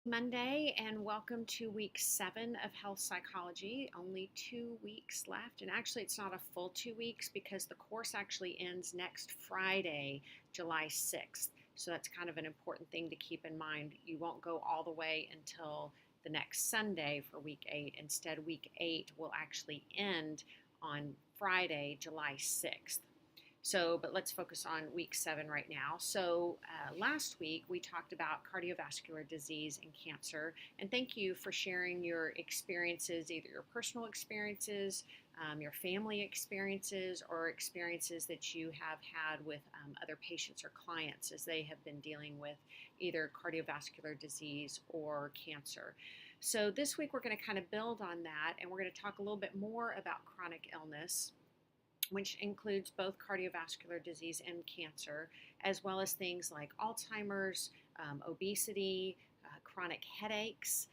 Monday, and welcome to week 7 of health psychology. Only 2 weeks left, and actually, it's not a full 2 weeks because the course actually ends next Friday, July 6th. So, that's kind of an important thing to keep in mind. You won't go all the way until the next Sunday for week 8. Instead, week 8 will actually end on Friday, July 6th. But let's focus on week 7 right now. Last week we talked about cardiovascular disease and cancer. And thank you for sharing your experiences, either your personal experiences, your family experiences, or experiences that you have had with other patients or clients as they have been dealing with either cardiovascular disease or cancer. So, this week we're going to kind of build on that, and we're going to talk a little bit more about chronic illness, which includes both cardiovascular disease and cancer, as well as things like Alzheimer's, obesity, chronic headaches.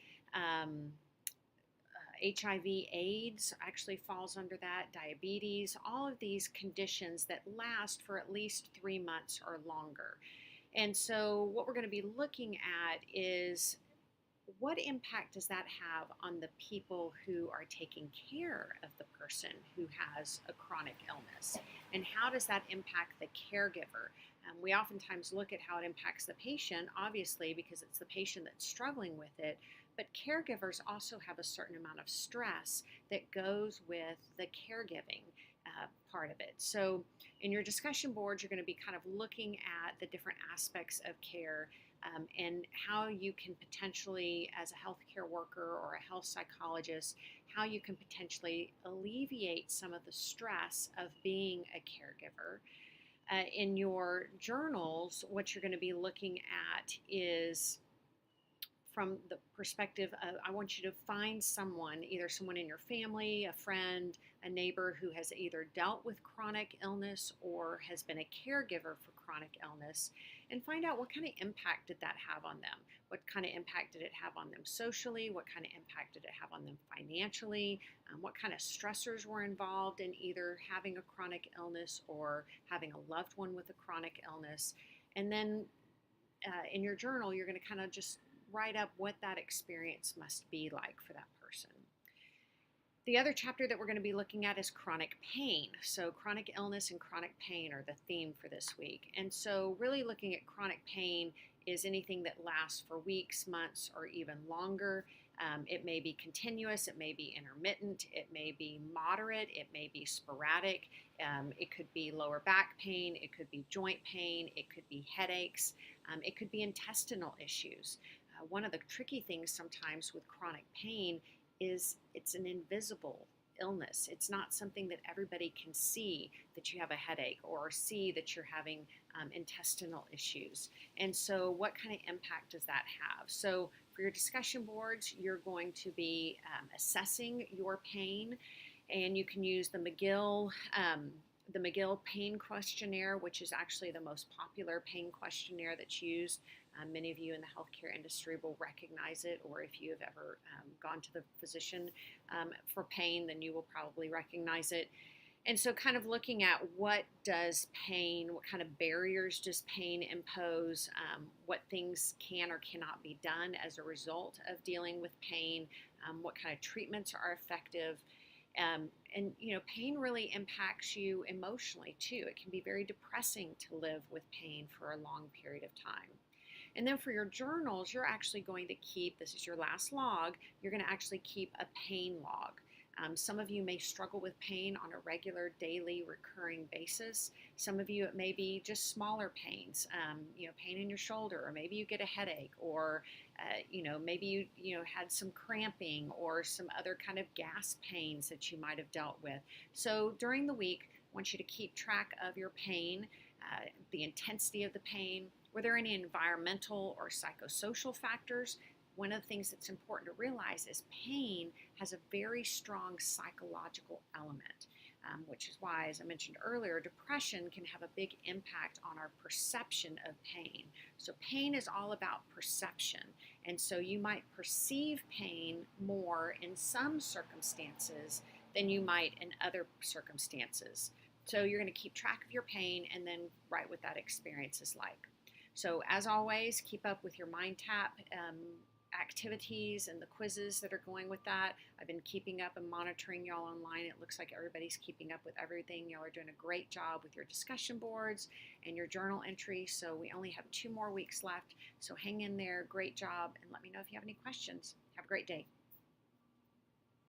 HIV/AIDS actually falls under that, diabetes, all of these conditions that last for at least 3 months or longer. And so, what we're going to be looking at is what impact does that have on the people who are taking care of the person who has a chronic illness? And how does that impact the caregiver? We oftentimes look at how it impacts the patient, obviously, because it's the patient that's struggling with it. But caregivers also have a certain amount of stress that goes with the caregiving part of it. So, in your discussion boards, you're going to be kind of looking at the different aspects of care, and how you can potentially, as a healthcare worker or a health psychologist, how you can potentially alleviate some of the stress of being a caregiver. In your journals, what you're going to be looking at is from the perspective of, I want you to find someone, either someone in your family, a friend, a neighbor who has either dealt with chronic illness or has been a caregiver for chronic illness, and find out what kind of impact did that have on them. What kind of impact did it have on them socially? What kind of impact did it have on them financially? What kind of stressors were involved in either having a chronic illness or having a loved one with a chronic illness? And then in your journal, you're going to kind of just write up what that experience must be like for that person. The other chapter that we're going to be looking at is chronic pain. So, chronic illness and chronic pain are the theme for this week. And so, really looking at chronic pain is anything that lasts for weeks, months, or even longer. It may be continuous, it may be intermittent, it may be moderate, it may be sporadic. It could be lower back pain, it could be joint pain, it could be headaches, it could be intestinal issues. One of the tricky things sometimes with chronic pain is it's an invisible illness. It's not something that everybody can see that you have a headache or see that you're having intestinal issues. And so, what kind of impact does that have? So, for your discussion boards, you're going to be assessing your pain, and you can use the McGill Pain Questionnaire, which is actually the most popular pain questionnaire that's used. Many of you in the healthcare industry will recognize it, or if you have ever gone to the physician for pain, then you will probably recognize it. And so, kind of looking at what kind of barriers does pain impose, what things can or cannot be done as a result of dealing with pain, what kind of treatments are effective. Pain really impacts you emotionally too. It can be very depressing to live with pain for a long period of time. And then for your journals, you're actually going to keep, this is your last log, you're going to actually keep a pain log. Some of you may struggle with pain on a regular, daily, recurring basis. Some of you, it may be just smaller pains, pain in your shoulder, or maybe you get a headache, or maybe you had some cramping or some other kind of gas pains that you might have dealt with. So during the week, I want you to keep track of your pain, the intensity of the pain. Were there any environmental or psychosocial factors? One of the things that's important to realize is pain has a very strong psychological element, which is why, as I mentioned earlier, depression can have a big impact on our perception of pain. So pain is all about perception. And so you might perceive pain more in some circumstances than you might in other circumstances. So you're going to keep track of your pain and then write what that experience is like. So as always, keep up with your MindTap activities and the quizzes that are going with that. I've been keeping up and monitoring y'all online. It looks like everybody's keeping up with everything. Y'all are doing a great job with your discussion boards and your journal entries. So we only have 2 more weeks left. So hang in there. Great job. And let me know if you have any questions. Have a great day.